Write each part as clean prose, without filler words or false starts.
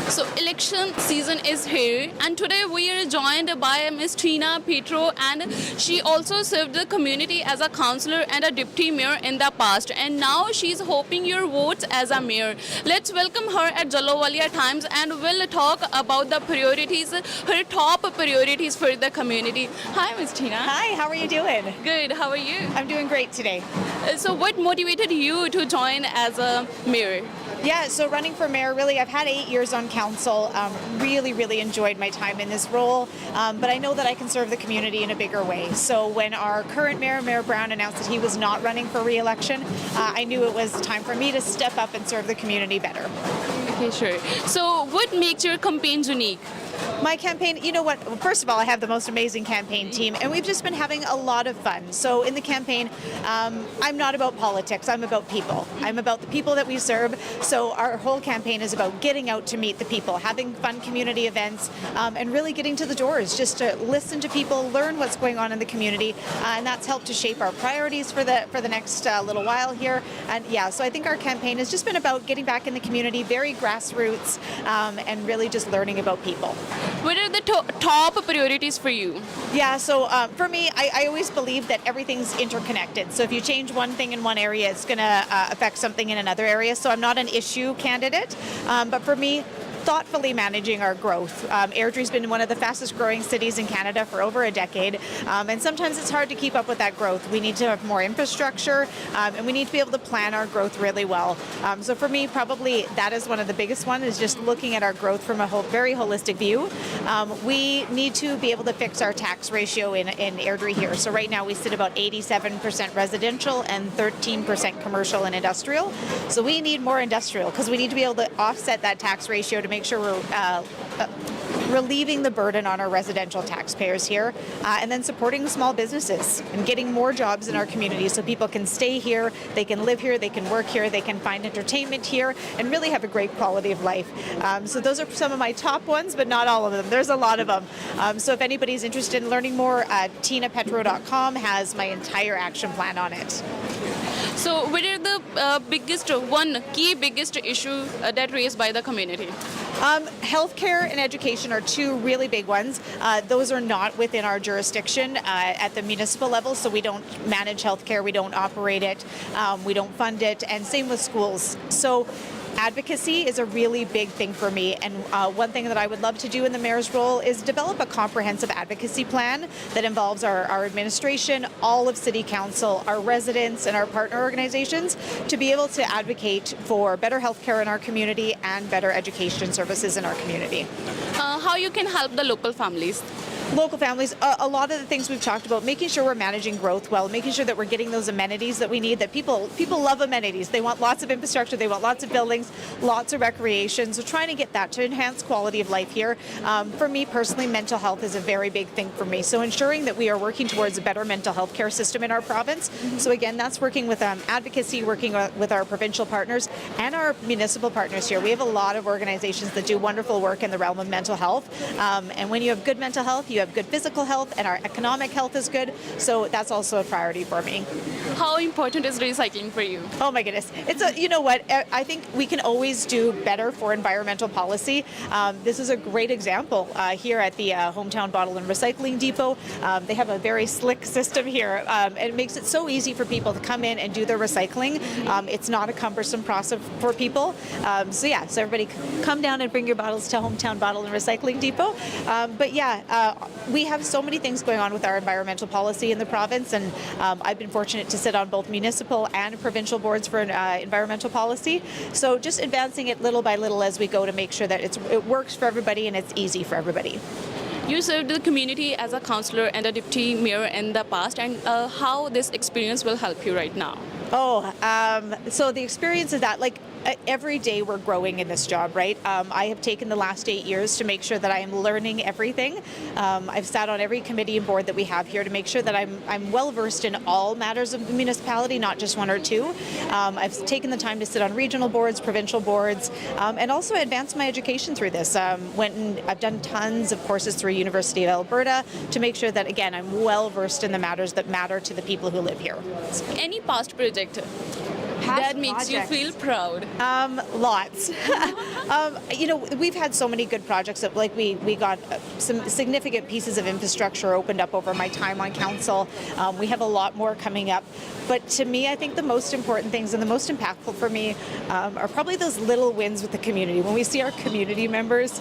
So election season is here, and today we are joined by Miss Tina Petrow, and she also served the community as a councillor and a deputy mayor in the past, and now she's hoping your votes as a mayor. Let's welcome her at Jallowalia Times, and we'll talk about the priorities, her top priorities for the community. Hi, Miss Tina. Hi, how are you doing? Good. How are you? I'm doing great today. So, what motivated you to join as a mayor? Yeah, so running for mayor, really, I've had 8 years on council. Really enjoyed my time in this role, but I know that I can serve the community in a bigger way. So when our current mayor, Mayor Brown, announced that he was not running for re-election, I knew it was time for me to step up and serve the community better. Okay, sure. So, what makes your campaign unique? My campaign, you know what, well, first of all, I have the most amazing campaign team, and we've just been having a lot of fun. So in the campaign, I'm not about politics, I'm about people. I'm about the people that we serve. So our whole campaign is about getting out to meet the people, having fun community events, and really getting to the doors, just to listen to people, learn what's going on in the community, and that's helped to shape our priorities for the next little while here. And yeah, so I think our campaign has just been about getting back in the community, very grassroots, and really just learning about people. What are the top priorities for you? Yeah, so for me, I always believe that everything's interconnected. So if you change one thing in one area, it's going to affect something in another area. So I'm not an issue candidate, but for me, thoughtfully managing our growth. Airdrie's been one of the fastest growing cities in Canada for over a decade, and sometimes it's hard to keep up with that growth. We need to have more infrastructure, and we need to be able to plan our growth really well. So for me, probably that is one of the biggest ones, is just looking at our growth from a very holistic view. We need to be able to fix our tax ratio in Airdrie here. So right now we sit about 87% residential and 13% commercial and industrial. So we need more industrial, because we need to be able to offset that tax ratio to make sure we're relieving the burden on our residential taxpayers here, and then supporting small businesses and getting more jobs in our community so people can stay here, they can live here, they can work here, they can find entertainment here, and really have a great quality of life. So those are some of my top ones, but not all of them. There's a lot of them. So if anybody's interested in learning more, tinapetrow.com has my entire action plan on it. So, what are the biggest issue that raised by the community? Healthcare and education are two really big ones. Those are not within our jurisdiction at the municipal level, so we don't manage healthcare, we don't operate it, we don't fund it, and same with schools. So advocacy is a really big thing for me, and one thing that I would love to do in the mayor's role is develop a comprehensive advocacy plan that involves our administration, all of City Council, our residents, and our partner organizations to be able to advocate for better healthcare in our community and better education services in our community. How you can help the local families? Local families, a lot of the things we've talked about, making sure we're managing growth well, making sure that we're getting those amenities that we need, that people love amenities. They want lots of infrastructure, they want lots of buildings, lots of recreation. So trying to get that to enhance quality of life here. For me personally, mental health is a very big thing for me. So ensuring that we are working towards a better mental health care system in our province. So again, that's working with advocacy, working with our provincial partners and our municipal partners here. We have a lot of organizations that do wonderful work in the realm of mental health. And when you have good mental health, you have good physical health, and our economic health is good. So that's also a priority for me. How important is recycling for you? Oh my goodness. You know what? I think we can always do better for environmental policy. This is a great example here at the Hometown Bottle and Recycling Depot. They have a very slick system here, and it makes it so easy for people to come in and do their recycling. It's not a cumbersome process for people. So everybody come down and bring your bottles to Hometown Bottle and Recycling Depot. But yeah, we have so many things going on with our environmental policy in the province, and I've been fortunate to sit on both municipal and provincial boards for environmental policy. So just advancing it little by little as we go to make sure that it works for everybody and it's easy for everybody. You served the community as a councillor and a deputy mayor in the past, and how this experience will help you right now? So the experience is that, every day we're growing in this job, right? I have taken the last 8 years to make sure that I am learning everything. I've sat on every committee and board that we have here to make sure that I'm well versed in all matters of the municipality, not just one or two. I've taken the time to sit on regional boards, provincial boards, and also advance my education through this. I've done tons of courses through University of Alberta to make sure that, again, I'm well versed in the matters that matter to the people who live here. Any past project that makes you feel proud? Lots. We've had so many good projects that, like, we got some significant pieces of infrastructure opened up over my time on council. We have a lot more coming up. But to me, I think the most important things and the most impactful for me are probably those little wins with the community. When we see our community members,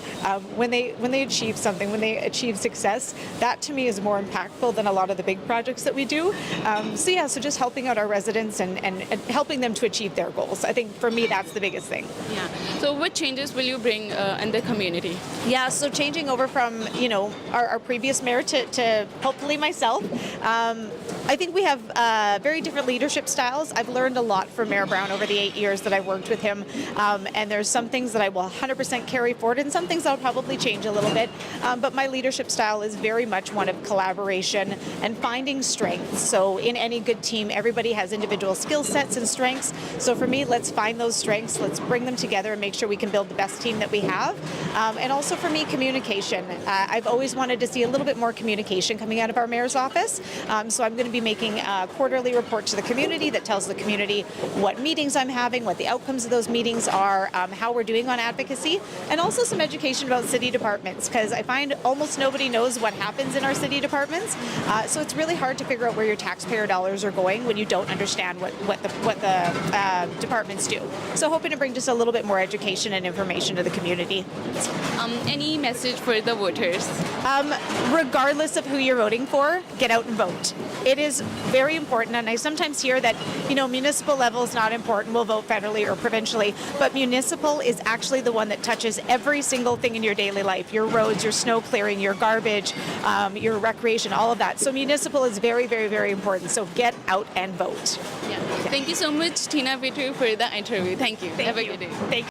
when they achieve something, when they achieve success, that to me is more impactful than a lot of the big projects that we do. So just helping out our residents and helping them to achieve their goals. I think for me, that's the biggest thing. Yeah. So what changes will you bring in the community? Yeah, so changing over from, our previous mayor to hopefully myself, I think we have very different leadership styles. I've learned a lot from Mayor Brown over the 8 years that I've worked with him, and there's some things that I will 100% carry forward and some things I'll probably change a little bit, but my leadership style is very much one of collaboration and finding strengths. So in any good team, everybody has individual skill sets and strengths. So for me, let's find those strengths, let's bring them together and make sure we can build the best team that we have. And also for me, communication. I've always wanted to see a little bit more communication coming out of our mayor's office. So I'm going to be making a quarterly report to the community that tells the community what meetings I'm having, what the outcomes of those meetings are, how we're doing on advocacy, and also some education about city departments, because I find almost nobody knows what happens in our city departments. So it's really hard to figure out where your taxpayer dollars are going when you don't understand what the departments do. So hoping to bring just a little bit more education and information to the community. Any message for the voters? Regardless of who you're voting for, get out and vote. It is very important, and I sometimes hear that, municipal level is not important, we'll vote federally or provincially, but municipal is actually the one that touches every single thing in your daily life, your roads, your snow clearing, your garbage, your recreation, all of that. So municipal is very, very, very important. So get out and vote. Yeah. Thank you so much, Tina Petrow, for the interview. Thank you. Have a good day. Thank you.